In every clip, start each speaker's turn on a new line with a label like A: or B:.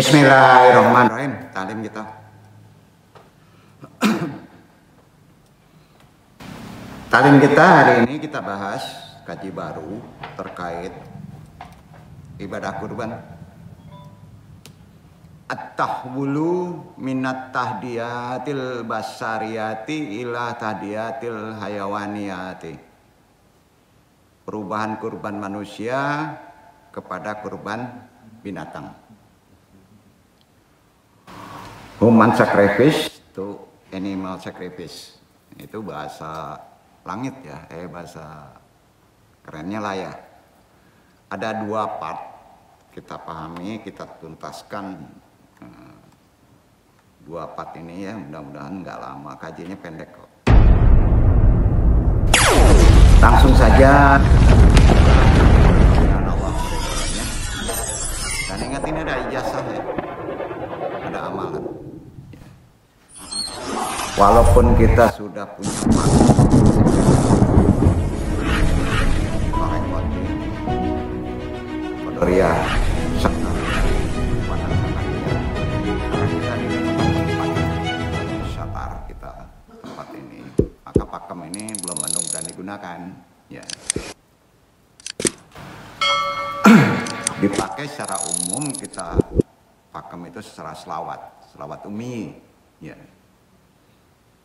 A: Bismillahirrahmanirrahim. Talim kita. Talim kita hari ini kita bahas kaji baru terkait ibadah kurban. At-tahwulu minat tahdiyatil basariyati ila tahdiyatil hayawaniyati. Perubahan kurban manusia kepada kurban binatang. Human sacrifice to animal sacrifice. Itu bahasa langit ya, bahasa kerennya lah ya. Ada dua part, kita pahami, kita tuntaskan dua part ini ya, mudah-mudahan nggak lama, kajiannya pendek kok. Langsung saja. Dan ingat ini ada ijazah ya, ada amalan. Walaupun kita sudah punya merekoti Kodoria Sekar Padang Sakaria, karena kita di tempat syatar kita tempat ini, maka pakem ini belum mendung dan digunakan ya. Dipakai secara umum, kita pakem itu secara selawat umi ya.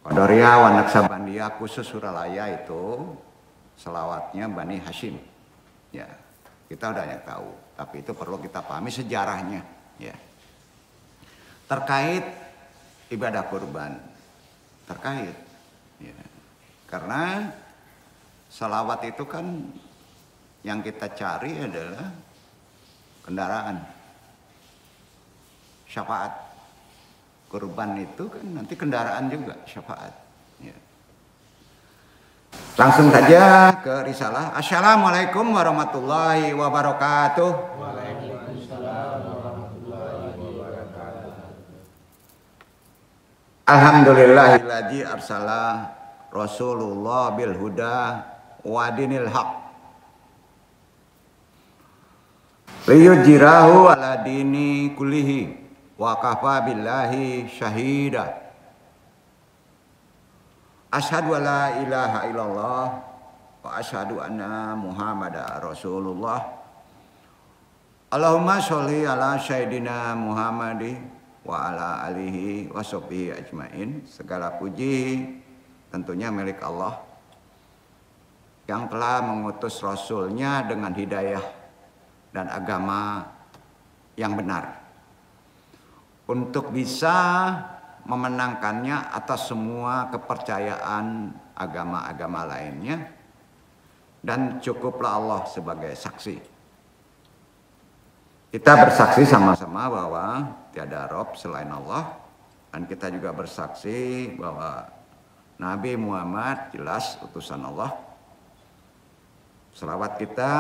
A: Qadariyah wa Naksabandiyah khusus Suralaya itu selawatnya Bani Hashim ya, kita udah yang tahu, tapi itu perlu kita pahami sejarahnya ya. Terkait ibadah kurban, terkait. Ya. Karena salawat itu kan yang kita cari adalah kendaraan. Syafaat. Kurban itu kan nanti kendaraan juga syafaat. Ya. Langsung saja ke risalah. Assalamualaikum warahmatullahi wabarakatuh. Waalaikumsalam warahmatullahi wabarakatuh. Alhamdulillahilladzi arsala Rasulullah bil huda wa dinil haq liyujirahu ala dini kullihi wa kafa billahi syahida. Asyhadu an la ilaha illallah wa asyhadu anna Muhammadar Rasulullah. Allahumma sholli ala sayyidina Muhammadi wa ala alihi wa sahbihi ajmain. Segala puji tentunya milik Allah yang telah mengutus Rasulnya dengan hidayah dan agama yang benar untuk bisa memenangkannya atas semua kepercayaan agama-agama lainnya, dan cukuplah Allah sebagai saksi. Kita bersaksi sama-sama bahwa tiada Rob selain Allah, dan kita juga bersaksi bahwa Nabi Muhammad jelas utusan Allah. Selawat kita,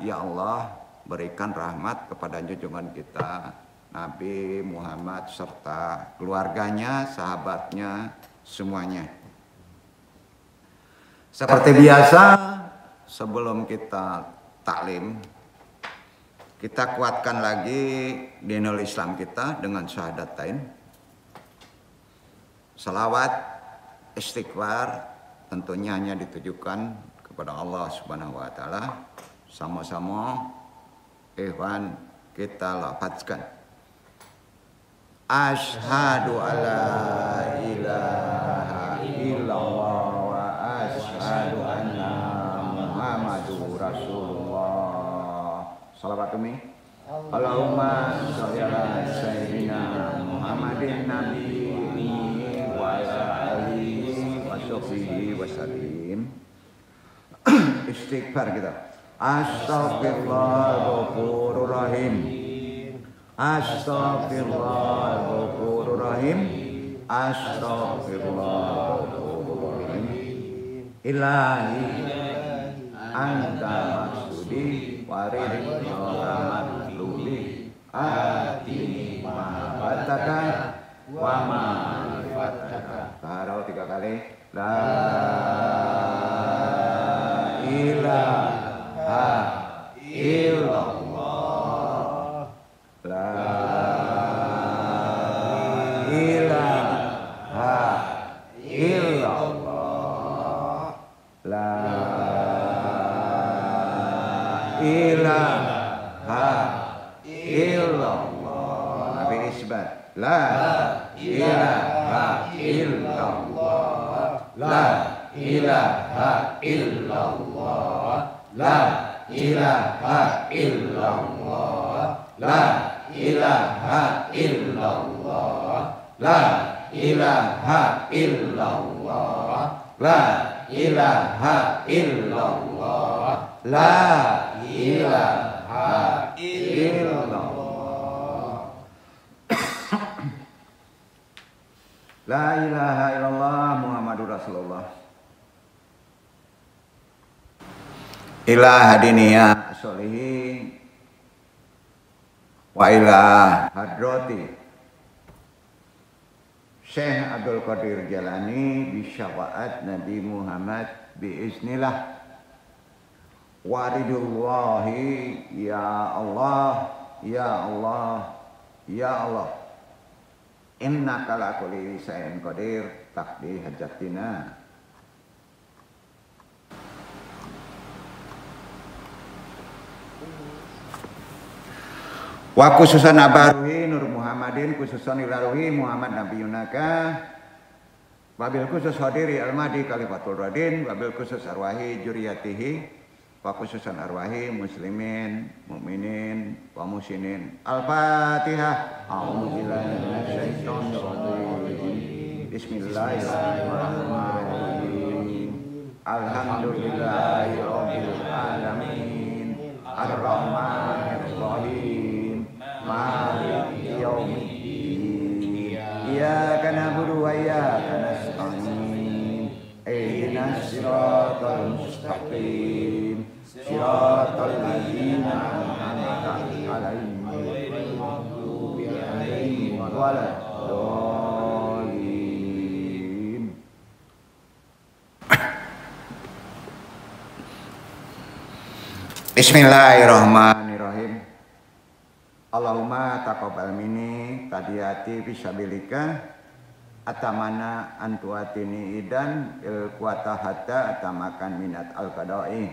A: ya Allah, berikan rahmat kepada junjungan kita Nabi Muhammad serta keluarganya, sahabatnya, semuanya. Seperti biasa, sebelum kita taklim, kita kuatkan lagi dinul Islam kita dengan syahadatain. Salawat, istighfar tentunya hanya ditujukan kepada Allah Subhanahu wa taala. Sama-sama ikhwan kita lafazkan. Asyhadu alla ilaha illallah wa asyhadu anna Muhammadur Rasulullah. Salawat kami. Allahumma sholli ala sayyidina Muhammadin nabiyyi wa ala alihi wa sahbihi wasallim. Istighfar kita. Astaghfirullahaladzim. Astaghfirullahaladzim. Astaghfirullahaladzim. Ilahi anta maksudi warid matlubi atini mahabataka wa ma'rifataka. Taruh 3 kali. La ilaha illallah. La ilaha illallah. La ilaha illallah. Nabi isbat. La ilaha illallah. La ilaha illallah. La ilaha illallah. La ilaha illallah. La ilaha illallah. La ilaha illallah. La ilaha illallah. La ilaha illallah Muhammadur Rasulullah. Ila hadiniya solihin wa ila hadrati Syekh Abdul Qadir Jalani bi syafaat Nabi Muhammad biiznillah. Waridullahi ya Allah, ya Allah, ya Allah. Innaka ala kulli syai'in qadir taqdi hajatina. Wa khususan abaruhi Nur Muhammadin khususan ilaruhi Muhammad Nabi Yunaka wabil khusus hadiri al-madi kalifatul radin wabil khusus arwahi juriyatihi wa khususan arwahi muslimin mu'minin wa musinin. Al-Fatihah. A'udzubillahi minasyaitonir rajim. Bismillahirrahmanirrahim. Alhamdulillahirabbil alamin. Arrahmanirrahim. Maliki yaumiddin. Iyyaka na'budu wa iyyaka nasta'in. Ihdinas siratal mustaqim. Siratal ladzina an'amta 'alaihim ghairil maghdubi 'alaihim waladdallin. Bismillahirrahmanirrahim. Allahumma taqabbal minni tadiyati fisabilika atamana antuatini idan il kuwata hatta atamakan minat al-qada'i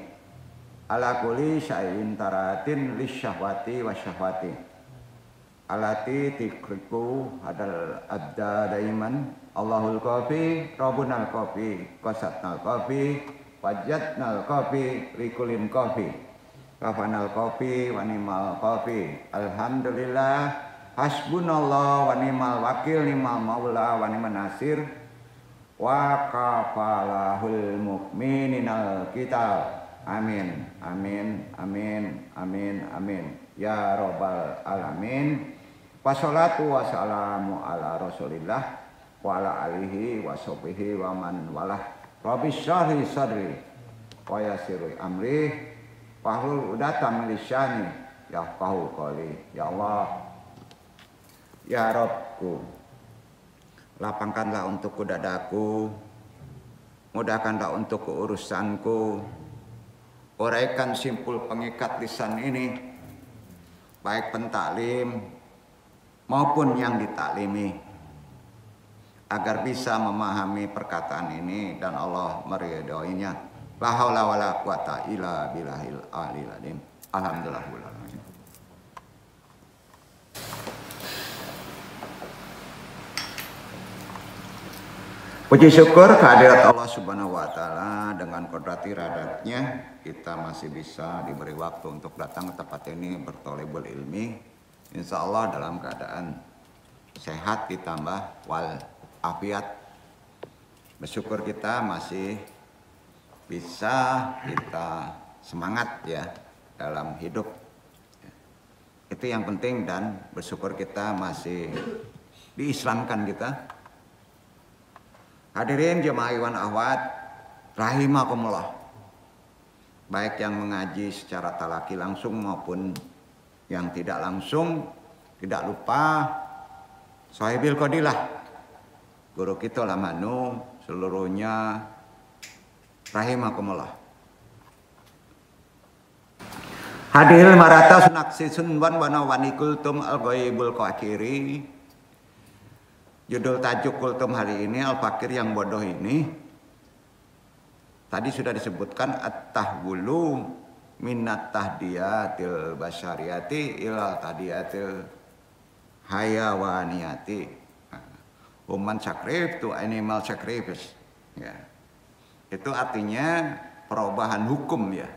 A: ala kulli syai'in taratin lisyahwati wasyahwati alati tikriku hadal adda daiman Allahul qafi rabbunal qafi qasatnal qafi wajatnal qafi likulin qafi kafanal qafi wa ni'mal qafi alhamdulillah hasbunallah wa ni'mal wakil ni'mal maula wa ni'man nasir wa kafalahul mu'mininal kitab. Amin, amin, amin, amin, amin. Ya Rabbal alamin. Wassalatu wassalamu ala Rasulillah wa ala alihi wa sahbihi wa man walah. Rabbi syrahli sadri wa yassir amri wahlul 'uqdatam min lisani yafqahu qawli. Ya Allah, ya Rabbku, lapangkanlah untuk dadaku, mudahkanlah untuk urusanku. Uraikan simpul pengikat lisan ini, baik pentaklim maupun yang ditaklimi, agar bisa memahami perkataan ini dan Allah meridhoinya. La haula wala quwata illa billahil aliyil azim. Alhamdulillah. Puji syukur kehadirat Allah Subhanahu wa taala, dengan kodrat iradatnya kita masih bisa diberi waktu untuk datang ke tempat ini bertolebul ilmi. Insya Allah dalam keadaan sehat ditambah wal afiat. Bersyukur kita masih bisa kita semangat ya dalam hidup. Itu yang penting, dan bersyukur kita masih diislamkan kita. Hadirin jemaah iwan ahwat rahimakumullah, baik yang mengaji secara talaki langsung maupun yang tidak langsung. Tidak lupa sahibil qadilah, guru kita lamanu seluruhnya rahimakumullah. Hadirin marata sunaksi sunwan wana wanikultum al-ghaibul qakiri. Judul tajuk kultum hari ini Al-Fakir yang bodoh ini tadi sudah disebutkan, at-tahwulu minat tahdiyatil basyariyati ilal tahdiyatil hayawaniyati. Human sacrifice to animal sacrifice ya. Itu artinya perubahan hukum ya.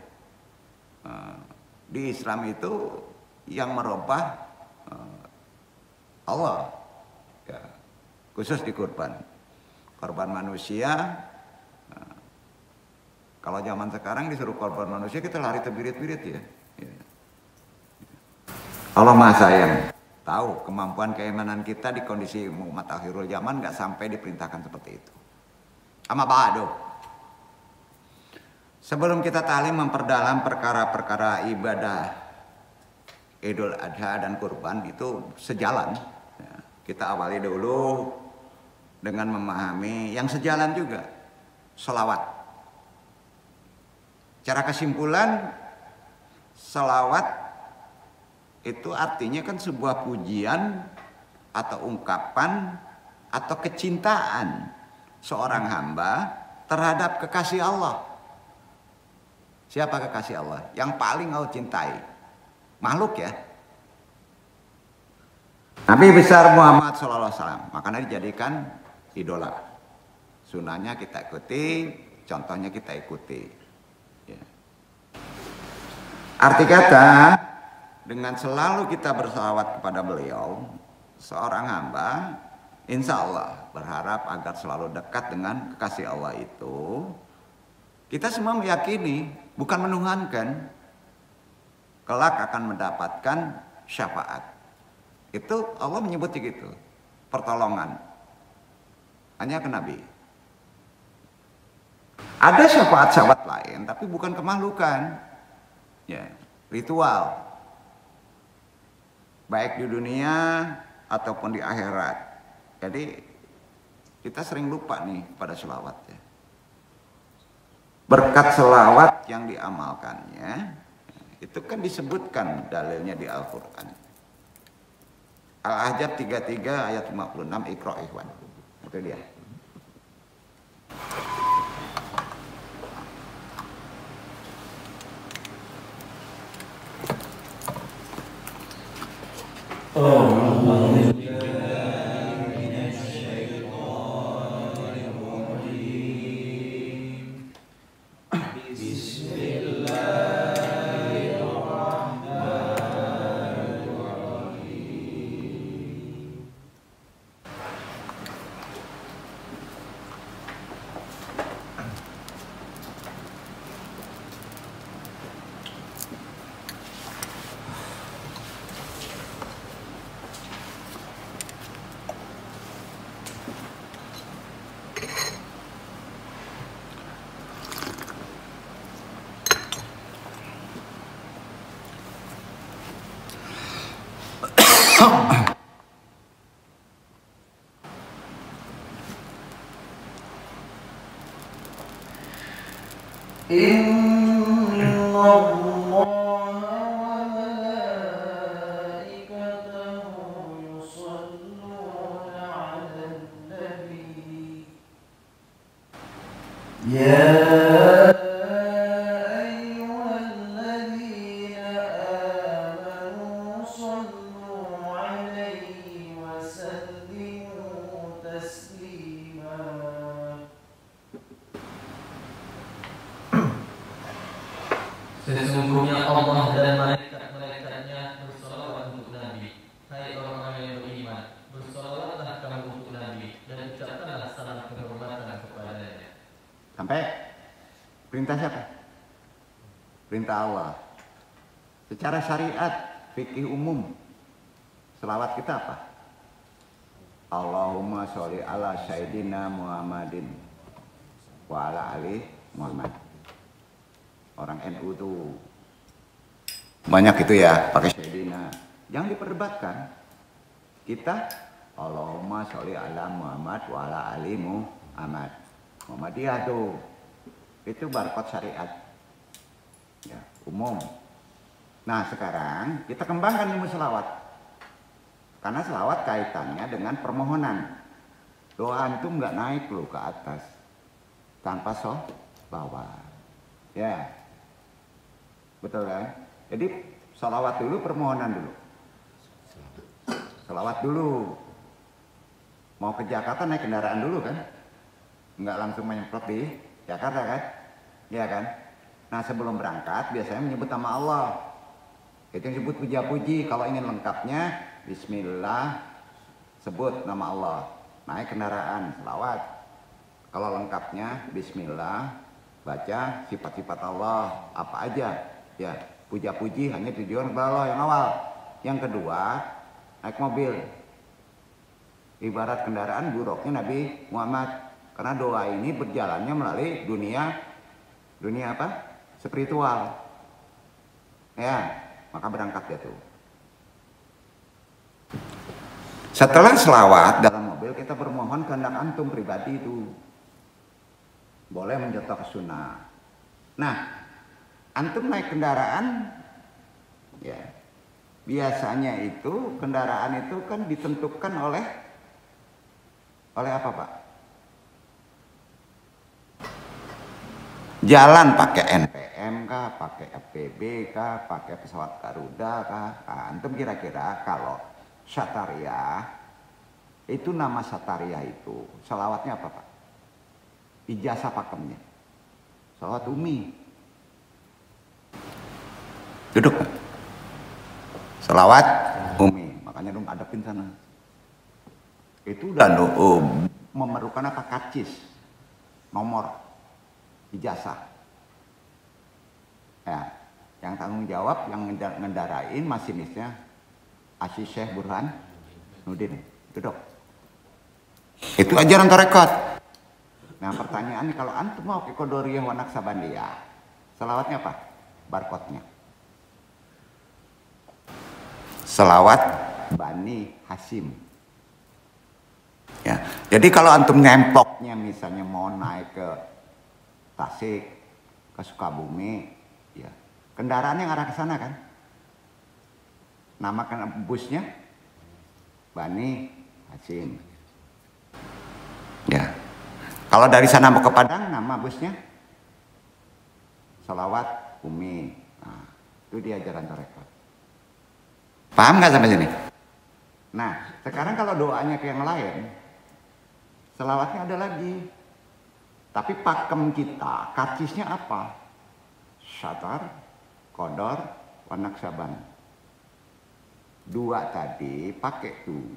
A: Di Islam itu yang merubah Allah ya. Khusus di korban manusia. Kalau zaman sekarang disuruh korban manusia kita lari terbirit-birit ya. Allah Maha Sayang, tahu kemampuan keimanan kita di kondisi umat akhirul zaman nggak sampai diperintahkan seperti itu. Amma ba'du. Sebelum kita ta'lim memperdalam perkara-perkara ibadah Idul Adha dan kurban itu sejalan. Kita awali dulu dengan memahami yang sejalan juga, selawat. Cara kesimpulan, selawat itu artinya kan sebuah pujian atau ungkapan atau kecintaan seorang hamba terhadap kekasih Allah. Siapa kekasih Allah? Yang paling kau cintai. Makhluk ya. Nabi besar Muhammad SAW, makanya dijadikan idola. Sunahnya kita ikuti, contohnya kita ikuti. Ya. Arti kata, dengan selalu kita bersalawat kepada beliau, seorang hamba insya Allah berharap agar selalu dekat dengan kekasih Allah itu. Kita semua meyakini, bukan menuhankan, kelak akan mendapatkan syafaat. Itu Allah menyebut gitu, pertolongan. Hanya ke Nabi. Ada syafaat-syafaat lain, tapi bukan kemakhlukan. Ya, ritual. Baik di dunia ataupun di akhirat. Jadi kita sering lupa nih pada selawat ya. Berkat selawat yang diamalkannya, itu kan disebutkan dalilnya di Al-Quran. Al-Ahzab 33 ayat 56, Iqra ikhwan. Itu dia.
B: Sesungguhnya Allah dan malaikat-malaikatnya bersolawat untuk Nabi. Hai orang-orang yang beriman, bersolawatlah kamu untuk Nabi dan ucapkanlah salam kehormatan kepadanya.
A: Sampai perintah siapa? Perintah Allah. Secara syariat, fikih umum, selawat kita apa? Allahumma sholli ala sayyidina Muhammadin wa ala ali Muhammad. Orang NU tuh banyak itu ya pakai sayyidina. Jangan diperdebatkan. Kita Allahumma sholli ala Muhammad wa ala ali Muhammad. Muhammadiyah tuh. Itu barcode syariat. Ya, umum. Nah, sekarang kita kembangkan ilmu selawat. Karena selawat kaitannya dengan permohonan. Doa itu nggak naik loh ke atas tanpa bawah. Ya. Betul kan? Jadi salawat dulu, permohonan dulu. Salawat dulu. Mau ke Jakarta naik kendaraan dulu kan? Enggak langsung menyemprot di Jakarta kan? Iya kan? Nah, sebelum berangkat biasanya menyebut nama Allah. Itu yang disebut puja-puji. Kalau ingin lengkapnya, Bismillah, sebut nama Allah. Naik kendaraan, salawat. Kalau lengkapnya, Bismillah, baca sifat-sifat Allah, apa aja. Ya, puja-puji hanya tujuan kepada Allah yang awal. Yang kedua, naik mobil. Ibarat kendaraan buruknya Nabi Muhammad. Karena doa ini berjalannya melalui dunia apa? Spiritual. Ya, maka berangkat dia tuh. Setelah selawat dalam mobil, kita bermohon kehendak antum pribadi itu. Boleh menjatuh ke sunnah. Nah, antum naik kendaraan, ya biasanya itu kendaraan itu kan ditentukan oleh apa Pak? Jalan pakai NPM kah, pakai FPB kah, pakai pesawat Garuda kah? Nah, antum kira-kira kalau Syatariah itu, nama Syatariah itu selawatnya apa Pak? Ijazah pakemnya selawat Umi. Duduk. Selawat Umi. Makanya dong adepin sana. Itu udah memerlukan apa? Karcis, nomor ijazah. Ya, yang tanggung jawab, yang ngendarain masinisnya Asy Syekh Burhan Nudin, itu dok. Itu ajaran tarekat. Nah pertanyaannya, kalau antum mau ke Qadariyah wa Naqsabandiyah, selawatnya apa? Barcode-nya. Selawat Bani Hasyim. Ya, jadi kalau antum ngemploknya misalnya mau naik ke Tasik, ke Sukabumi, ya kendaraannya ngarah ke sana kan? Nama busnya Bani Hasyim. Ya. Kalau dari sana mau ke Padang, nama busnya Selawat Umi. Nah, itu dia ajaran tarekat. Paham nggak sampai sini? Nah, sekarang kalau doanya ke yang lain, selawatnya ada lagi. Tapi pakem kita, karcisnya apa? Syatar, Qadar, wa Naqsaban. Dua tadi pakai tuh.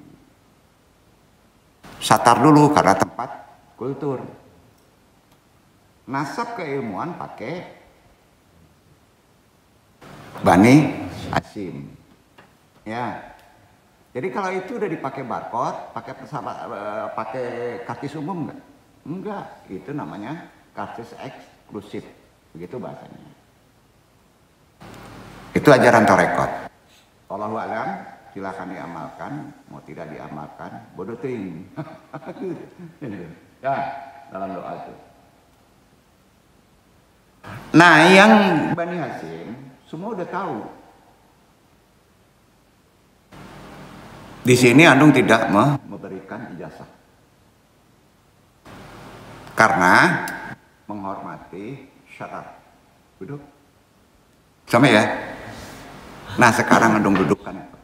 A: Syatar dulu karena tempat kultur. Nasab keilmuan pakai Bani Hasyim. Ya. Jadi kalau itu udah dipakai barcode, pakai karcis umum enggak? Enggak, itu namanya karcis eksklusif. Begitu bahasanya. Itu ajaran tarekat. Wallahu a'lam, silakan diamalkan, mau tidak diamalkan, bodoh ting. Ya, dalam doa itu. Nah, yang Bani Hasyim semua udah tahu. Di sini Andung tidak memberikan ijazah. Karena menghormati syarat. Duduk. Sama ya? Nah, sekarang Andung dudukkan itu.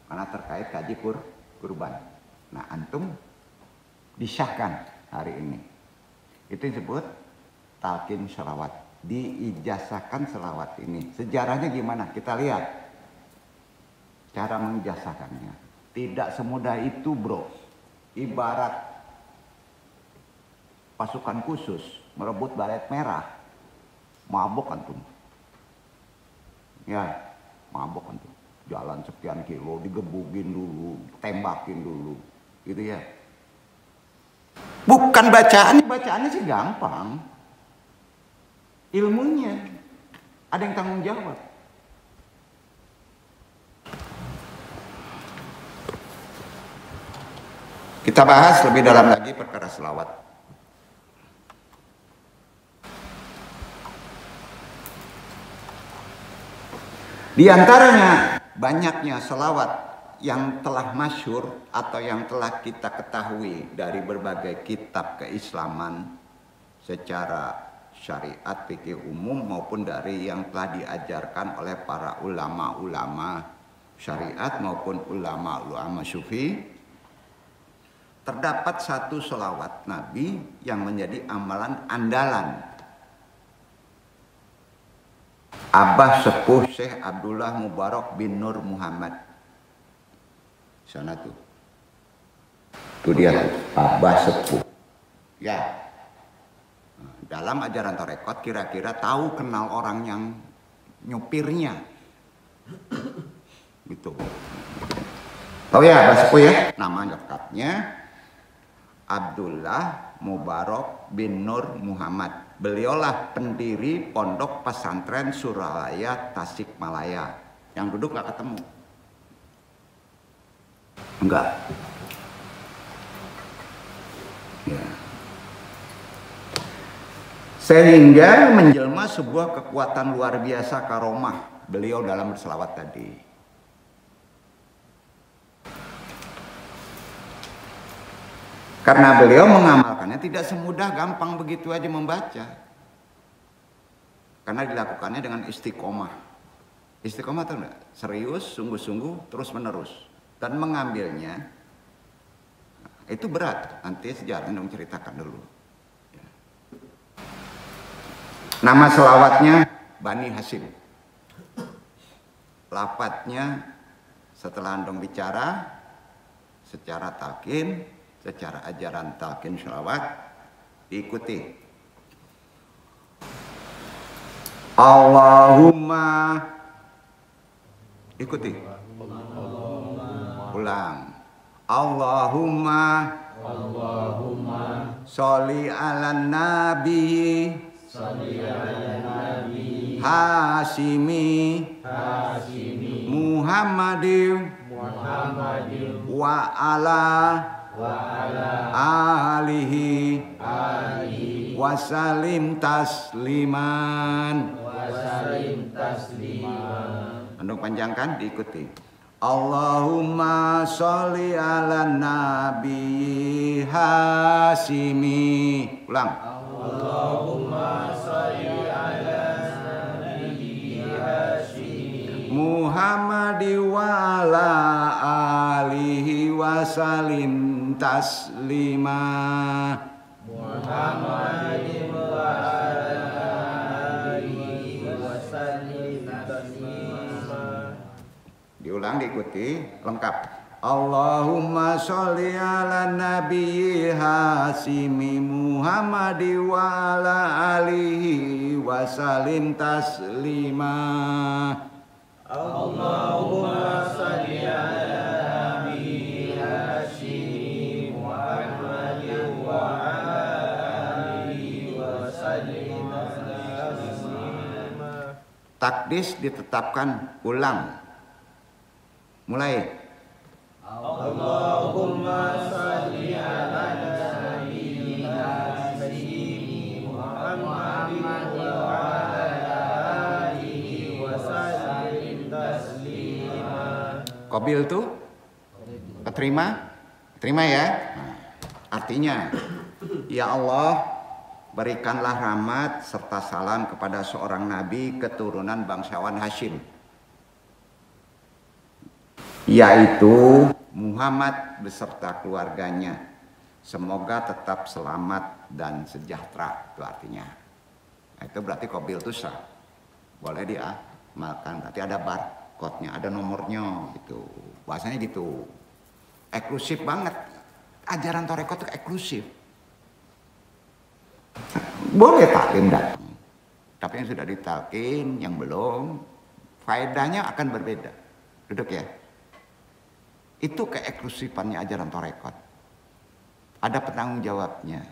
A: Karena terkait kaji kurban. Nah, antum disahkan hari ini. Itu disebut talqin sholawat. Diijazahkan selawat ini. Sejarahnya gimana? Kita lihat cara mengijazahkannya. Tidak semudah itu, bro. Ibarat pasukan khusus merebut baret merah. Mabok antum. Ya, mabok antum. Jalan sekian kilo, digebugin dulu, tembakin dulu. Gitu ya. Bukan bacaannya sih gampang. Ilmunya ada yang tanggung jawab. Kita bahas lebih dalam lagi perkara selawat. Di antaranya banyaknya selawat yang telah masyhur atau yang telah kita ketahui dari berbagai kitab keislaman secara syariat, fikih umum maupun dari yang telah diajarkan oleh para ulama-ulama syariat maupun ulama-ulama sufi. Terdapat satu selawat Nabi yang menjadi amalan andalan Abah Sepuh Syekh Abdullah Mubarak bin Nur Muhammad. Sana tuh. Itu dia tuh, Abah Sepuh. Ya. Dalam ajaran tarekat kira-kira tahu kenal orang yang nyupirnya. Gitu. Tahu ya Abah Sepuh ya? Nama lengkapnya Abdullah Mubarak bin Nur Muhammad. Beliaulah pendiri Pondok Pesantren Suralaya Tasikmalaya. Yang duduk nggak ketemu? Enggak. Ya. Sehingga menjelma sebuah kekuatan luar biasa karomah beliau dalam berselawat tadi. Karena beliau mengamalkannya tidak semudah gampang begitu aja membaca. Karena dilakukannya dengan istiqomah. Istiqomah itu enggak? Serius, sungguh-sungguh, terus menerus. Dan mengambilnya, itu berat. Nanti sejarahnya dong ceritakan dulu. Nama selawatnya Bani Hasyim. Lafadznya setelah andong bicara, secara talqin, secara ajaran talqin sholawat diikuti. Allahumma, ikuti. Ulang. Allahumma sholli ala nabi Hashimi Muhammadin wa ala alihi wasalim tasliman. Andung panjangkan diikuti. Allahumma sholli ala nabi Hashimi. Ulang. Allahumma sholli ala nabi Hashimi Muhammadi wa ala alihi wasalim taslima. Muhammadi wa ala alihi wasalim taslima. Diulang, diikuti lengkap. Allahumma sholli ala nabi Hashimi Muhammadi wa ala alihi wasalim taslima. Allahumma sholli ala nabi Hashimi Muhammadi wa ala alihi wasalim taslima. Takdis ditetapkan ulang. Mulai. Allahumma sholli ala nabi Hashimi Muhammad wa ala alihi wasallim taslima. Qabil tuh terima? Terima ya. Artinya, ya Allah, berikanlah rahmat serta salam kepada seorang nabi keturunan bangsawan Hashim, yaitu Muhammad beserta keluarganya. Semoga tetap selamat dan sejahtera. Itu artinya. Nah, itu berarti qabil itu sah. Boleh diamalkan. Berarti ada barcode-nya, ada nomornya gitu. Bahasanya gitu. Eksklusif banget. Ajaran Torekot itu eksklusif. Boleh taklim datang. Tapi yang sudah ditalkin, yang belum, faedahnya akan berbeda. Duduk ya. Itu keeksklusifannya ajaran Torekot. Ada penanggung jawabnya.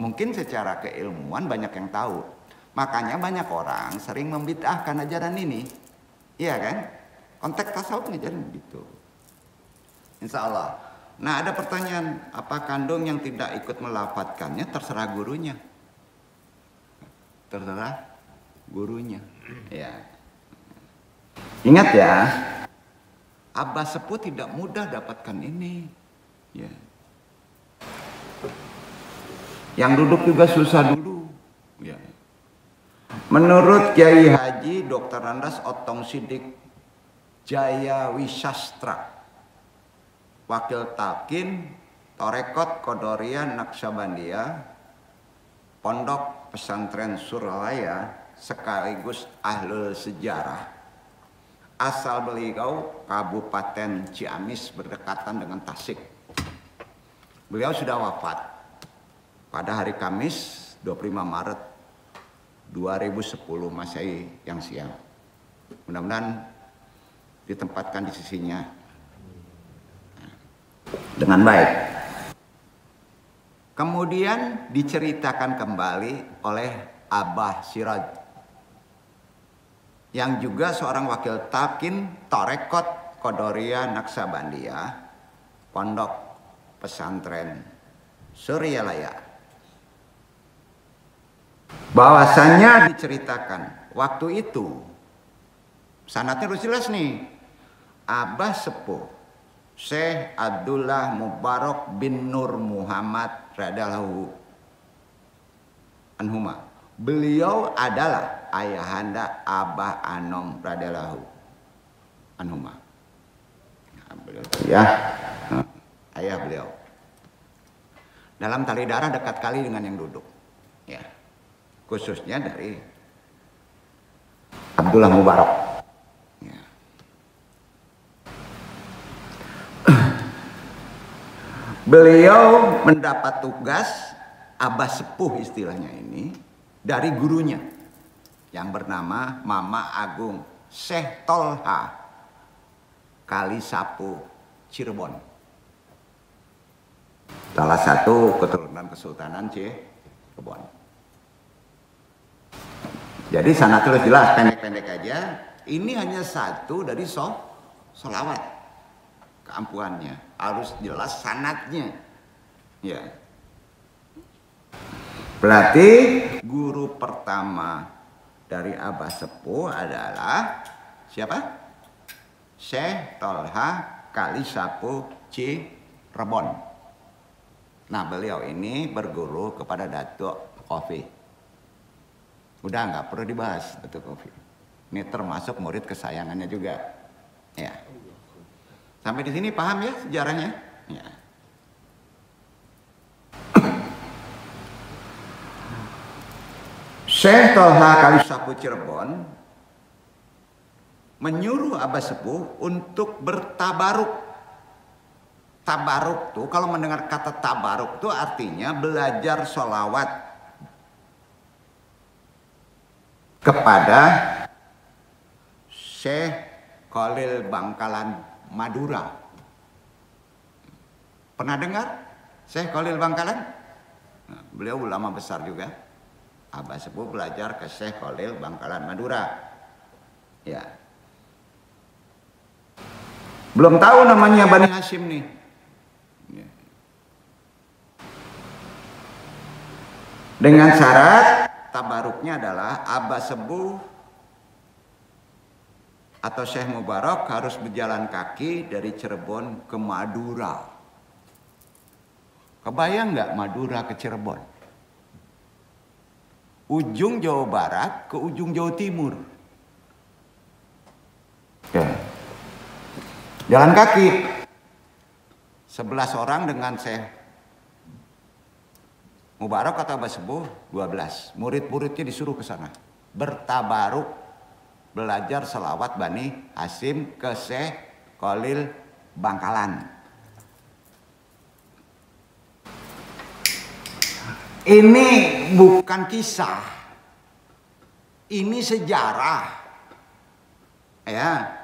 A: Mungkin secara keilmuan banyak yang tahu. Makanya banyak orang sering membid'ahkan ajaran ini. Iya kan? Konteks tasawuf ngajarin begitu. Insya Allah. Nah, ada pertanyaan. Apa kandung yang tidak ikut melafadzkannya terserah gurunya? Terserah gurunya. Ya. Ingat ya. Abah Sepuh tidak mudah dapatkan ini. Ya. Yang duduk juga susah dulu. Ya. Menurut Kiai Haji Dr. Randas Otong Sidik Jaya Wisastra, Wakil Talqin Torekot Qadariyah Naqsabandiyah, Pondok Pesantren Suralaya sekaligus ahlul sejarah. Asal beliau Kabupaten Ciamis berdekatan dengan Tasik. Beliau sudah wafat pada hari Kamis 25 Maret 2010 Masehi yang siang. Mudah-mudahan ditempatkan di sisinya dengan baik. Kemudian diceritakan kembali oleh Abah Siraj, yang juga seorang wakil talqin Torekot Qadariyah Naqsabandiyah, Pondok Pesantren Suryalaya. Bahwasannya diceritakan waktu itu, sanadnya harus jelas nih, Abah Sepuh Syekh Abdullah Mubarak bin Nur Muhammad radhiyallahu anhuma. Beliau adalah ayahanda Abah Anom radhiyallahu anhuma. Ya, ayah beliau. Dalam tali darah dekat kali dengan yang duduk. Ya, khususnya dari Abdullah Mubarak. Beliau mendapat tugas abah sepuh istilahnya ini dari gurunya yang bernama Mama Agung Syekh Tolha Kalisapu Cirebon. Salah satu keturunan Kesultanan Cirebon. Jadi sana tulis jelas, pendek-pendek aja. Ini hanya satu dari sholawat keampuhannya. Harus jelas sanadnya. Ya. Berarti guru pertama dari Abah Sepuh adalah siapa? Syekh Tolha Kalisapu Cirebon. Nah, beliau ini berguru kepada Datuk Khofi. Udah nggak perlu dibahas Datuk Khofi. Ini termasuk murid kesayangannya juga. Ya. Sampai di sini paham ya sejarahnya? Ya. Syekh Tolha Kalisapu Cirebon menyuruh Abah Sepuh untuk bertabaruk. Tabaruk tuh, kalau mendengar kata tabaruk tuh artinya belajar sholawat kepada Syekh Khalil Bangkalan Madura. Pernah dengar Syekh Khalil Bangkalan? Nah, beliau ulama besar juga. Abah Sepuh belajar ke Syekh Khalil Bangkalan Madura. Ya. Belum tahu namanya Bani Hashim nih. Ya. Dengan syarat tabaruknya adalah Abah Sepuh atau Syekh Mubarak harus berjalan kaki dari Cirebon ke Madura. Kebayang nggak Madura ke Cirebon? Ujung Jawa Barat ke ujung Jawa Timur. Ya. Jalan kaki. 11 orang dengan Syekh Mubarak atau Abah Sepuh 12. Murid-muridnya disuruh ke sana. Bertabaruk, belajar selawat Bani Hashim ke Syekh Khalil Bangkalan. Ini bukan kisah. Ini sejarah. Ya.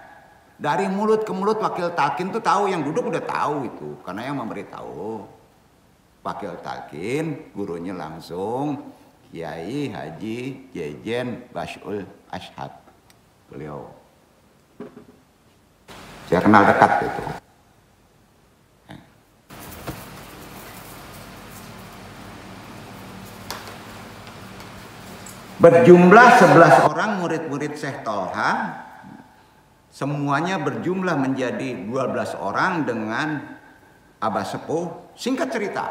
A: Dari mulut ke mulut wakil talqin tuh tahu, yang duduk udah tahu itu, karena yang memberitahu wakil talqin, gurunya langsung Kiai Haji Jejen Bashul Ashhab. Beliau saya kenal dekat itu. Berjumlah 11 orang murid-murid Syekh Tolha. Semuanya berjumlah menjadi 12 orang dengan Abah Sepuh. Singkat cerita,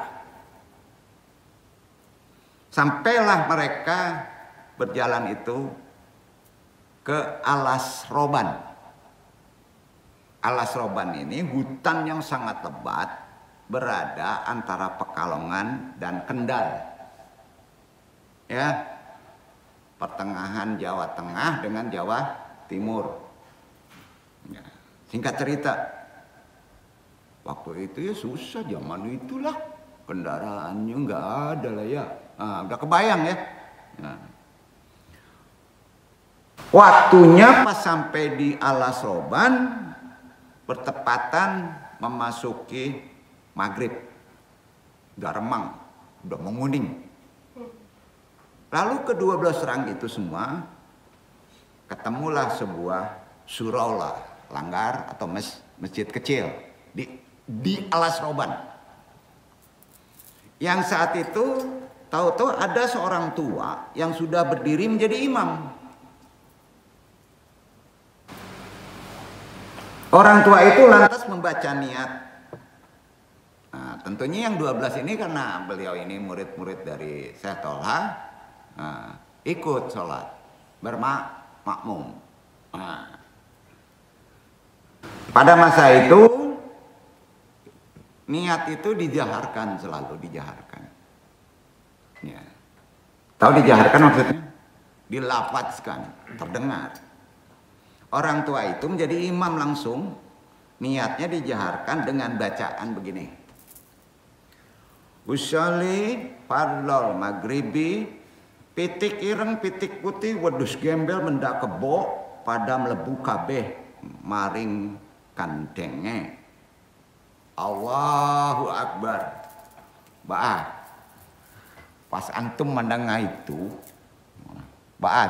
A: sampailah mereka berjalan itu ke Alas Roban. Alas Roban ini hutan yang sangat lebat, berada antara Pekalongan dan Kendal. Ya, pertengahan Jawa Tengah dengan Jawa Timur. Ya, singkat cerita, waktu itu ya susah, zaman itulah kendaraannya nggak ada lah ya. Nah, udah kebayang ya. Nah, waktunya pas sampai di Alas Roban bertepatan memasuki maghrib, udah remang, udah menguning. Lalu ke-12 orang itu semua ketemulah sebuah suraulah, langgar atau masjid kecil di Alas Roban. Yang saat itu tahu-tahu ada seorang tua yang sudah berdiri menjadi imam. Orang tua itu lantas membaca niat. Nah, tentunya yang 12 ini karena beliau ini murid-murid dari Syekh Tolha, nah, ikut sholat bermakmum. Nah, pada masa itu niat itu dijaharkan, selalu dijaharkan. Ya. Tahu dijaharkan maksudnya? Dilafadzkan, terdengar. Orang tua itu menjadi imam langsung, niatnya dijaharkan dengan bacaan begini. Usolli fardhol maghribi pitik ireng pitik putih wedhus gembel mendak kebo pada mlebu kabeh maring kandenge. Allahu Akbar. Pas antum mendengar itu,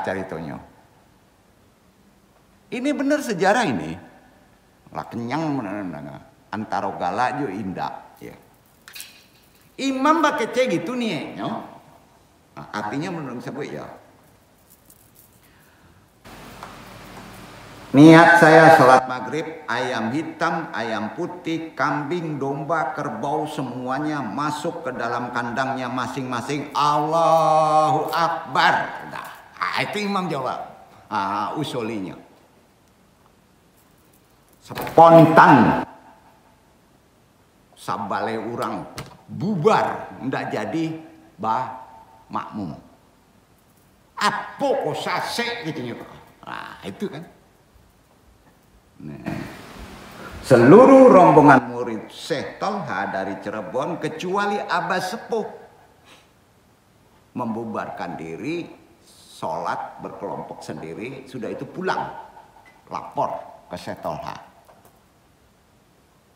A: ceritanya. Ini benar sejarah ini. Lah kenyang mendengar. Antara galak jo indah. Ya. Imam pakai C gitu nih, ya. Nah, artinya menurut sebut ya. Niat saya sholat maghrib, ayam hitam, ayam putih, kambing, domba, kerbau semuanya masuk ke dalam kandangnya masing-masing. Allahu Akbar. Nah, itu imam jawab. Usulinya. Spontan. Sabale orang bubar, ndak jadi makmum. Apa kok sasek gitu. Nah, itu kan. Nah, seluruh rombongan murid Syekh Tolha dari Cirebon kecuali Abah Sepuh membubarkan diri, sholat berkelompok sendiri, sudah itu pulang lapor ke Syekh Tolha.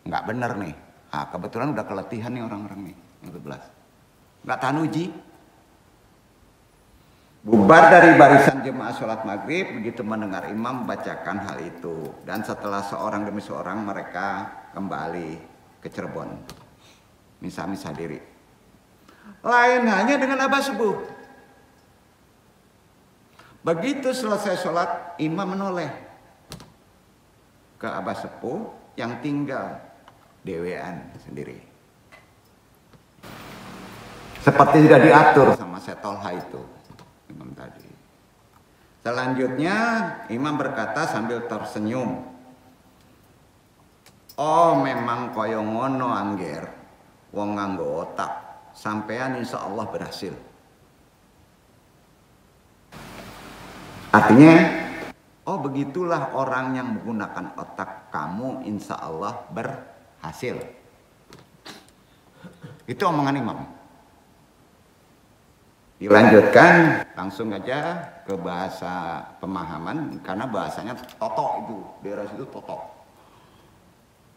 A: Nggak bener nih. Kebetulan udah keletihan nih orang-orang nih yang 11. Nggak tahan uji. Bubar dari barisan jemaah sholat maghrib begitu mendengar imam membacakan hal itu. Dan setelah seorang demi seorang mereka kembali ke Cirebon. Misa-misa diri. Lain hanya dengan Abah Sepuh. Begitu selesai sholat, imam menoleh ke Abah Sepuh yang tinggal dewean sendiri. Seperti sudah diatur sama Syekh Tolha itu. Imam tadi. Selanjutnya imam berkata sambil tersenyum. Oh memang koyo ngono angger. Wong nganggo otak. Sampean insya Allah berhasil. Artinya, oh begitulah orang yang menggunakan otak kamu insya Allah berhasil. Itu omongan imam. Dilanjutkan langsung aja ke bahasa pemahaman karena bahasanya totok itu, daerah situ totok.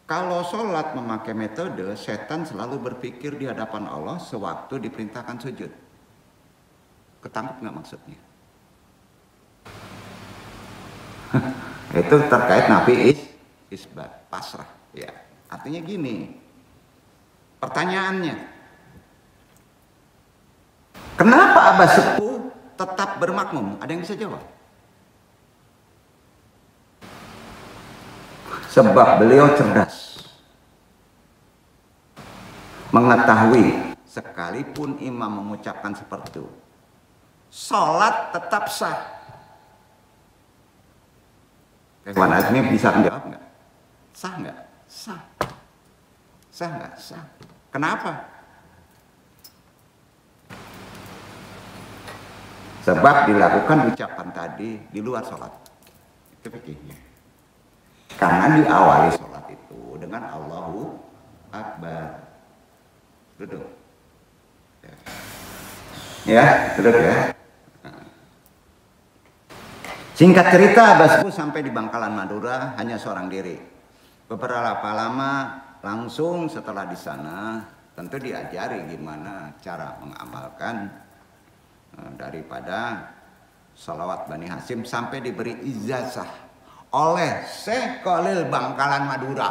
A: Kalau sholat memakai metode, setan selalu berpikir di hadapan Allah sewaktu diperintahkan sujud. Ketangkep nggak maksudnya? Itu terkait nafi isbat, pasrah. Ya, artinya gini. Pertanyaannya. Kenapa Abah Sepuh tetap bermakmum? Ada yang bisa jawab? Sebab beliau cerdas. Mengetahui sekalipun imam mengucapkan seperti itu, sholat tetap sah. Kawan Azmi bisa menjawab nggak? Sah nggak? Sah. Sah nggak? Sah. Kenapa? Sebab dilakukan ucapan tadi di luar sholat. Itu fikihnya. Karena diawali sholat itu dengan Allahu Akbar. Duduk. Ya, duduk ya. Singkat cerita, Abah Sepuh sampai di Bangkalan Madura hanya seorang diri. Beberapa lama langsung setelah di sana tentu diajari gimana cara mengamalkan daripada salawat Bani Hasyim sampai diberi ijazah oleh Syekh Khalil Bangkalan Madura.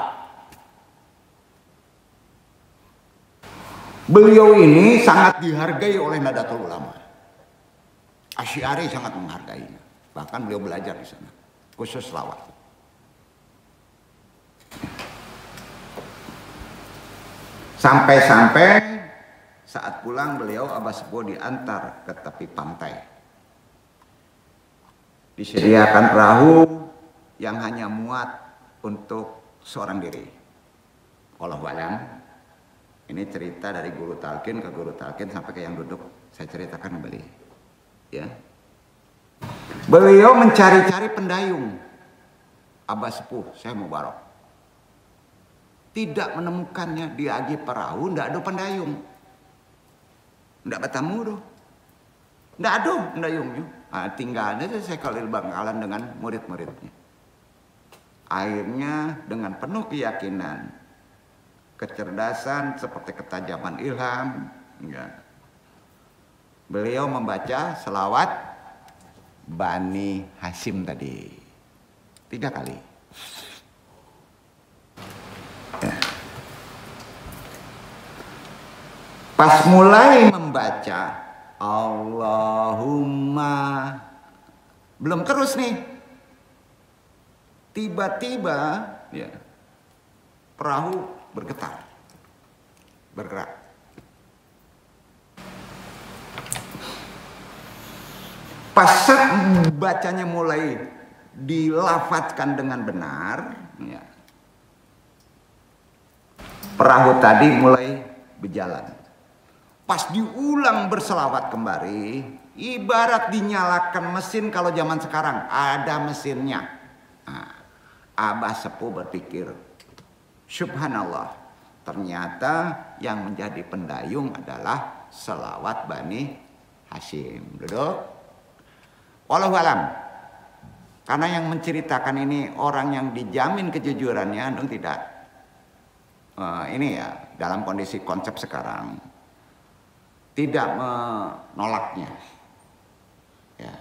A: Beliau ini sangat dihargai oleh Nahdlatul Ulama. Asy'ari sangat menghargainya. Bahkan beliau belajar di sana, khusus salawat. Sampai-sampai saat pulang beliau Abah Sepuh diantar ke tepi pantai. Disediakan perahu yang hanya muat untuk seorang diri. Wallahu a'lam. Ini cerita dari guru talqin ke guru talqin sampai ke yang duduk. Saya ceritakan kembali. Ya. Beliau mencari-cari pendayung. Abah Sepuh, saya mubarok. Tidak menemukannya, diagi perahu, tidak ada pendayung. ndak batamu, ndak ada, ndak yungnya. Tinggalnya saya Khalil Bangkalan dengan murid-muridnya. Akhirnya dengan penuh keyakinan, kecerdasan seperti ketajaman ilham, ya, beliau membaca selawat Bani Hasyim tadi 3 kali. Ya. Pas mulai membaca Allahumma, belum terus nih, tiba-tiba ya, perahu bergetar, bergerak. Pas bacanya mulai dilafatkan dengan benar, ya, perahu tadi mulai berjalan. Pas diulang berselawat kembali, ibarat dinyalakan mesin. Kalau zaman sekarang ada mesinnya. Nah, Abah Sepuh berpikir, subhanallah, ternyata yang menjadi pendayung adalah selawat Bani Hasyim. Duduk. Wallahu alam. Karena yang menceritakan ini orang yang dijamin kejujurannya, tidak. Ini ya, dalam kondisi konsep sekarang tidak menolaknya. Ya.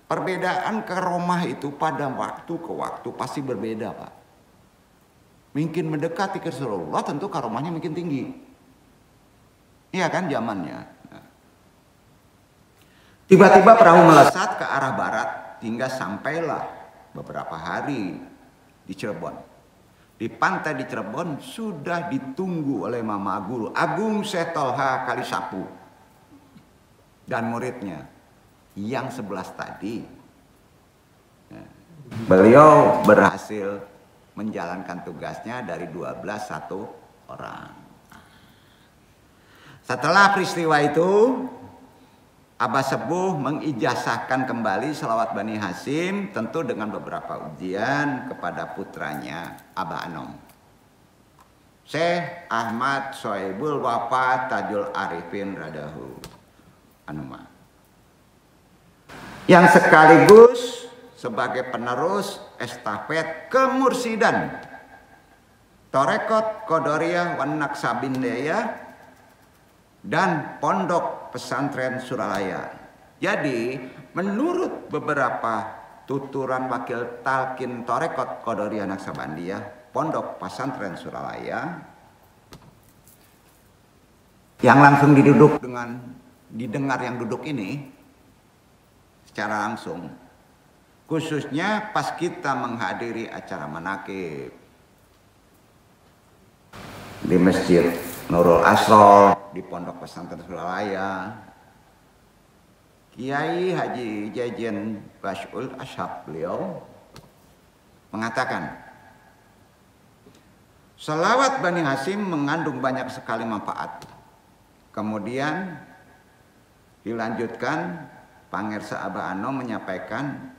A: Perbedaan karomah itu pada waktu ke waktu pasti berbeda, Pak. Mungkin mendekati ke Rasulullah, tentu karomahnya makin tinggi. Iya kan zamannya. Tiba-tiba perahu melesat ke arah barat hingga sampailah beberapa hari di Cirebon. Di pantai di Cirebon sudah ditunggu oleh Mama Guru Agung Syekh Tolha Kalisapu dan muridnya yang 11 tadi. Beliau berhasil menjalankan tugasnya dari 12 1 orang. Setelah peristiwa itu, Abah Sepuh mengijazahkan kembali selawat Bani Hasyim, tentu dengan beberapa ujian kepada putranya Abah Anom, Syekh Ahmad Soebul Wafa Tajul Arifin Radahu Anuma, yang sekaligus sebagai penerus estafet kemursidan Torekot Qadariyah wan Naksabindiyah dan Pondok Pesantren Suralaya. Jadi menurut beberapa tuturan wakil talqin Torekot Qadariyah Naksabandiyah Pondok Pesantren Suralaya yang langsung didengar yang duduk ini secara langsung, khususnya pas kita menghadiri acara manaqib di Masjid Nurul Asror di Pondok Pesantren Suralaya, Kiai Haji Jajen Bashul Ashab beliau mengatakan, selawat Bani Hasyim mengandung banyak sekali manfaat. Kemudian dilanjutkan, Pangersa Abah Anom menyampaikan,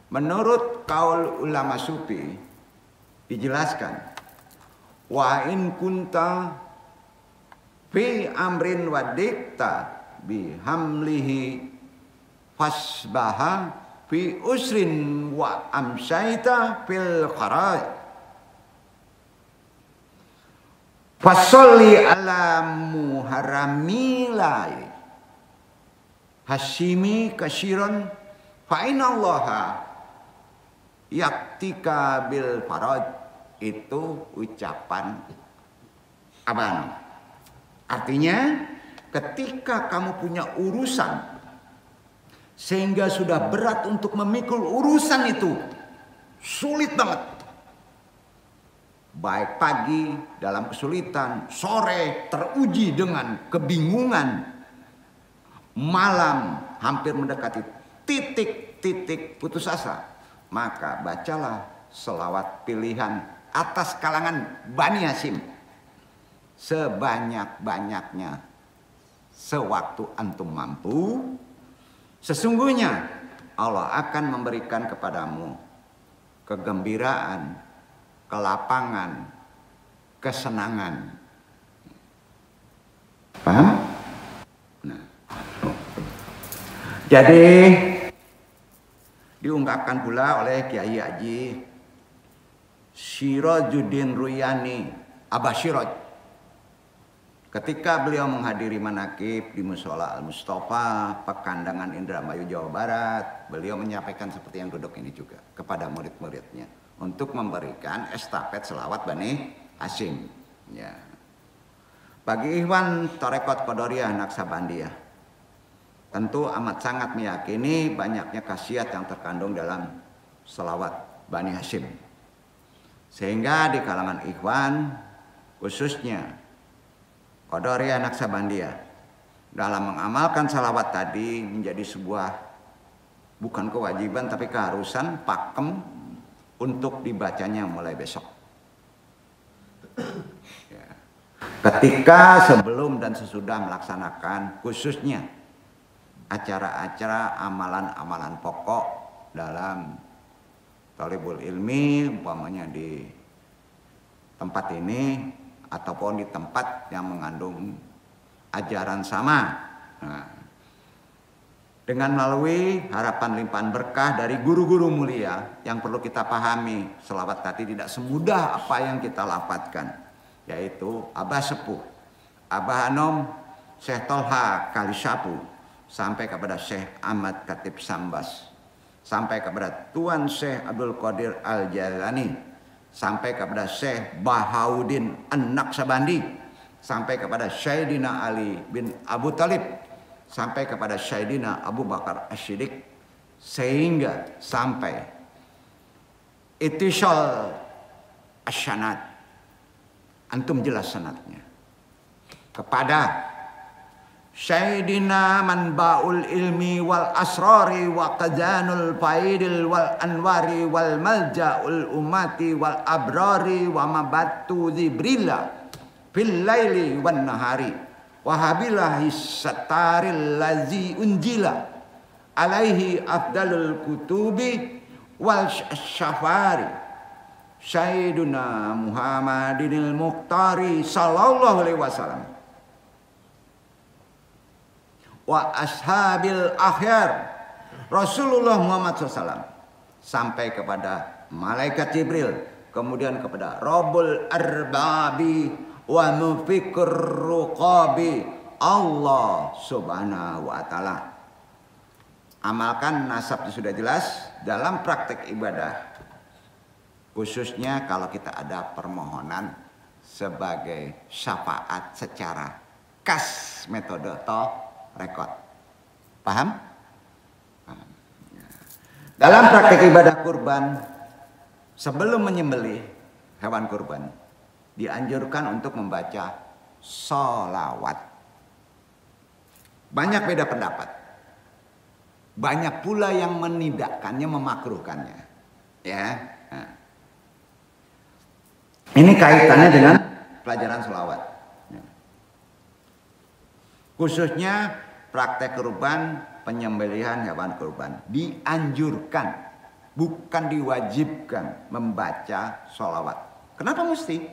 A: menurut kaul ulama sufi dijelaskan, wa in kunta fi amrin wadikta bihamlihi fasbaha fi usrin wa amsyaita fil kharaj fasolli ala muharramilai Hasyimi kasyiron fa inallaha yaktika bil faraj. Itu ucapan Abang. Artinya ketika kamu punya urusan sehingga sudah berat untuk memikul urusan itu, sulit banget. Baik pagi dalam kesulitan, sore teruji dengan kebingungan, malam hampir mendekati titik putus asa, maka bacalah selawat pilihan atas kalangan Bani Hasyim sebanyak-banyaknya sewaktu antum mampu. Sesungguhnya Allah akan memberikan kepadamu kegembiraan, kelapangan, kesenangan. Paham? Nah, Jadi diungkapkan pula oleh Kiai Haji Sirajuddin Ruyani Abah Siraj ketika beliau menghadiri manakib di Mushola Al-Mustafa, Pekandangan Indramayu, Jawa Barat. Beliau menyampaikan seperti yang duduk ini juga kepada murid-muridnya untuk memberikan estafet selawat Bani Hasyim. Ya. Bagi ikhwan Tarekat Qadariyah Naksabandiyah, tentu amat sangat meyakini banyaknya khasiat yang terkandung dalam selawat Bani Hasyim. Sehingga di kalangan ikhwan, khususnya Qadariyah Naksabandiyah, dalam mengamalkan salawat tadi menjadi sebuah bukan kewajiban tapi keharusan, pakem untuk dibacanya mulai besok. Ya. Ketika sebelum dan sesudah melaksanakan khususnya acara-acara amalan-amalan pokok dalam Thalibul Ilmi, umpamanya di tempat ini ataupun di tempat yang mengandung ajaran sama. Nah, dengan melalui harapan limpahan berkah dari guru-guru mulia yang perlu kita pahami, selawat tadi tidak semudah apa yang kita lafadzkan, yaitu Abah Sepuh, Abah Anom, Syekh Tolha Kalisapu, sampai kepada Syekh Ahmad Khatib Sambas, sampai kepada Tuan Syekh Abdul Qadir Al-Jalani, sampai kepada Syekh Bahauddin An-Naksabandi, sampai kepada Sayyidina Ali bin Abu Talib, sampai kepada Sayyidina Abu Bakar As-Siddiq, sehingga sampai Ittisal As-Sanad, antum jelas sanadnya, kepada Sayyidina Manba'ul Ilmi wal Asrari wa Qazanul Faidil wal Anwari wal Malja'ul Umati wal Abrari wa Mabatu Zibrilla fil laili wan nahari wa habilahi sataril lazi unjila alaihi afdalul kutubi wal syafari Sayyiduna Muhammadinil Muqtari sallallahu alaihi wasallam wa ashabil akhyar Rasulullah Muhammad SAW, sampai kepada malaikat Jibril, kemudian kepada Rabbul Arbabi wa mufikur ruqabi Allah subhanahu wa ta'ala. Amalkan nasab sudah jelas dalam praktek ibadah, khususnya kalau kita ada permohonan sebagai syafaat secara khas metode rekod. Paham? Paham. Dalam praktek ibadah kurban, sebelum menyembelih hewan kurban, dianjurkan untuk membaca sholawat. Banyak beda pendapat. Banyak pula yang menidakkannya, memakruhkannya. Ya. Nah. Ini kaitannya dengan pelajaran sholawat. Khususnya praktek kurban, penyembelihan hewan kurban, dianjurkan, bukan diwajibkan membaca sholawat. Kenapa mesti?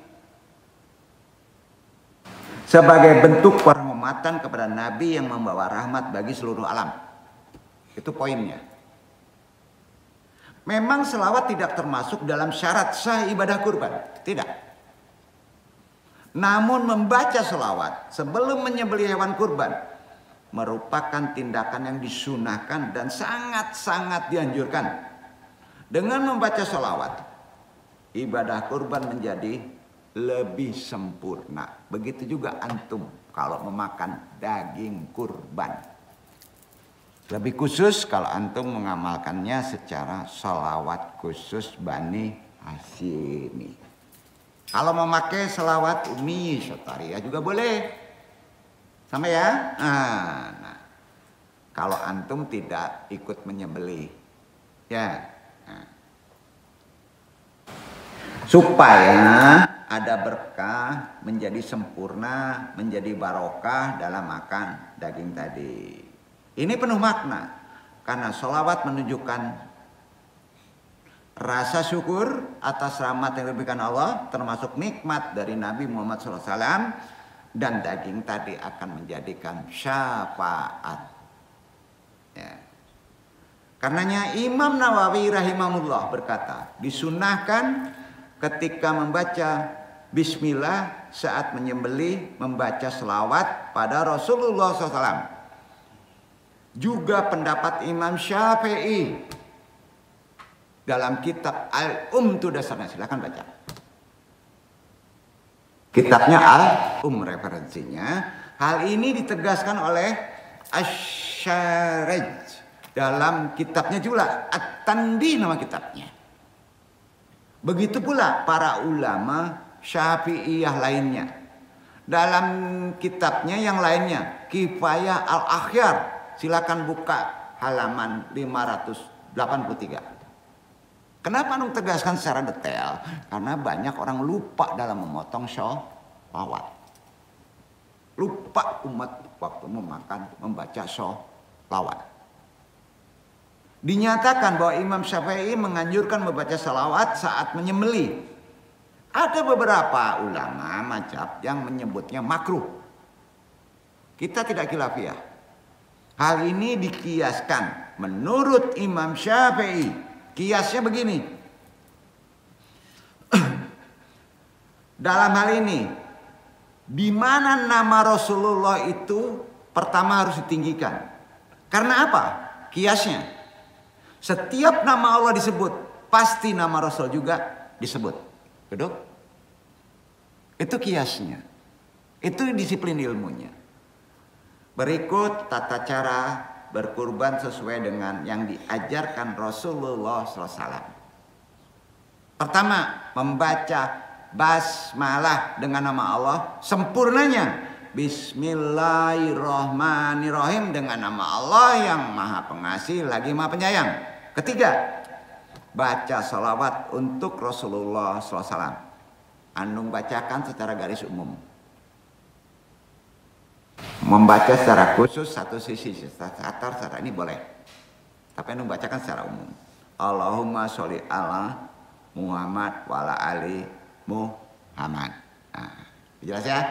A: Sebagai bentuk penghormatan kepada Nabi yang membawa rahmat bagi seluruh alam. Itu poinnya. Memang sholawat tidak termasuk dalam syarat sah ibadah kurban. Tidak. Namun membaca sholawat sebelum menyembelih hewan kurban merupakan tindakan yang disunahkan dan sangat-sangat dianjurkan. Dengan membaca sholawat, ibadah kurban menjadi lebih sempurna. Begitu juga antum kalau memakan daging kurban. Lebih khusus kalau antum mengamalkannya secara sholawat khusus Bani Hasyimi. Kalau memakai selawat Umi Syataria juga boleh. Sama ya? Nah, kalau antum tidak ikut menyembelih. Ya. Nah. Supaya ada berkah, menjadi sempurna, menjadi barokah dalam makan daging tadi. Ini penuh makna. Karena selawat menunjukkan rasa syukur atas rahmat yang diberikan Allah, termasuk nikmat dari Nabi Muhammad SAW, dan daging tadi akan menjadikan syafaat. Ya. Karenanya Imam Nawawi rahimahullah berkata, disunahkan ketika membaca bismillah saat menyembelih membaca selawat pada Rasulullah SAW. Juga pendapat Imam Syafi'i dalam kitab Al-Um itu dasarnya, silakan baca. Kitabnya Al-Um referensinya. Hal ini ditegaskan oleh Asy-Syaraj dalam kitabnya juga At-Tanbih nama kitabnya. Begitu pula para ulama Syafi'iyah lainnya. Dalam kitabnya yang lainnya Kifayah Al-Akhyar, silakan buka halaman 583. Kenapa Anung tegaskan secara detail? Karena banyak orang lupa dalam memotong sholawat. Lupa umat waktu membaca sholawat. Dinyatakan bahwa Imam Syafi'i menganjurkan membaca salawat saat menyembelih. Ada beberapa ulama mazhab yang menyebutnya makruh. Kita tidak khilafiyah. Hal ini dikiaskan menurut Imam Syafi'i. Kiasnya begini. Dalam hal ini, di mana nama Rasulullah itu pertama harus ditinggikan. Karena apa? Kiasnya. Setiap nama Allah disebut, pasti nama Rasul juga disebut. Betul? Itu kiasnya. Itu disiplin ilmunya. Berikut tata cara berkurban sesuai dengan yang diajarkan Rasulullah SAW. Pertama, membaca basmalah dengan nama Allah sempurnanya. Bismillahirrahmanirrahim dengan nama Allah yang Maha Pengasih lagi Maha Penyayang. Ketiga, baca salawat untuk Rasulullah SAW. Anung bacakan secara garis umum. Membaca secara khusus satu sisi secara ini boleh. Tapi Anung bacakan secara umum. Allahumma sholli ala Muhammad wa ala ali Muhammad. Nah, jelas ya?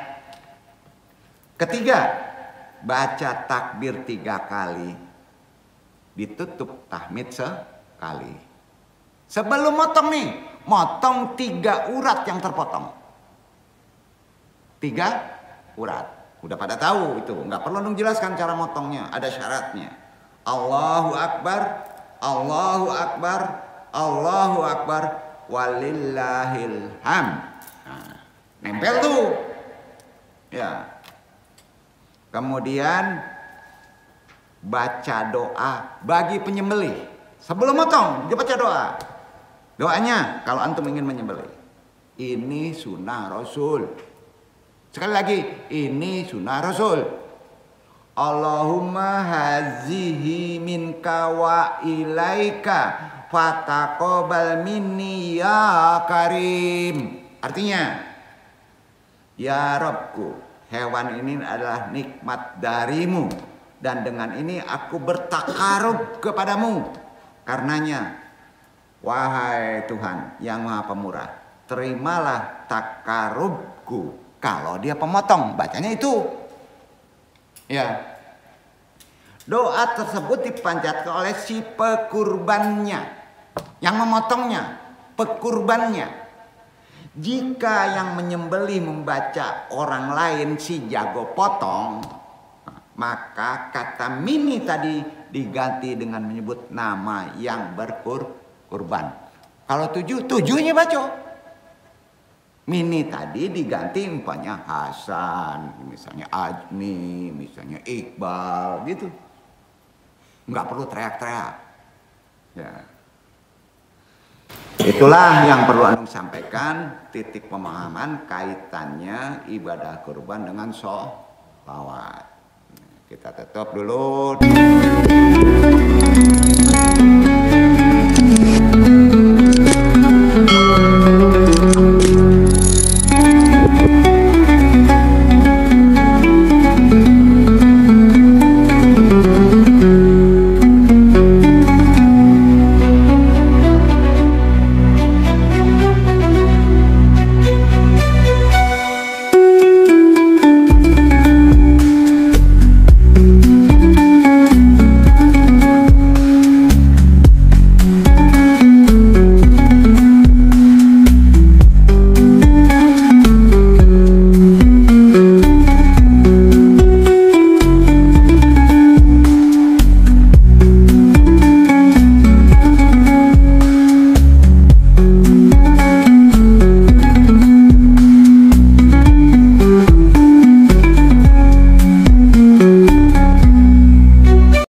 A: Ketiga, baca takbir 3 kali, ditutup tahmid sekali. Sebelum motong nih, motong 3 urat yang terpotong. 3 urat. Udah pada tahu itu, nggak perlu Anung jelaskan cara motongnya, ada syaratnya. Allahu Akbar, Allahu Akbar, Allahu Akbar, walillahil hamd. Nah, nempel tuh. Ya. Kemudian baca doa bagi penyembelih. Sebelum motong, dia baca doa. Doanya kalau antum ingin menyembelih. Ini sunnah Rasul. Sekali lagi, ini sunnah Rasul. Allahumma hazihi minka wa ilaika fataqabbal minni ya karim. Artinya, ya Rabbku, hewan ini adalah nikmat darimu dan dengan ini aku bertakarub kepadamu. Karenanya, wahai Tuhan yang Maha Pemurah, terimalah takarubku. Kalau dia pemotong, bacanya itu. Ya. Doa tersebut dipanjatkan oleh si pekurbannya, yang memotongnya, pekurbannya. Jika yang menyembelih membaca orang lain si jago potong, maka kata mini tadi diganti dengan menyebut nama yang berkurban. Kalau tujuhnya baca. Mini tadi diganti umpamanya Hasan, misalnya Ajmi, misalnya Iqbal gitu. Nggak perlu teriak-teriak. Ya. Itulah yang perlu Anung sampaikan, titik pemahaman kaitannya ibadah kurban dengan sholawat. Kita tutup dulu.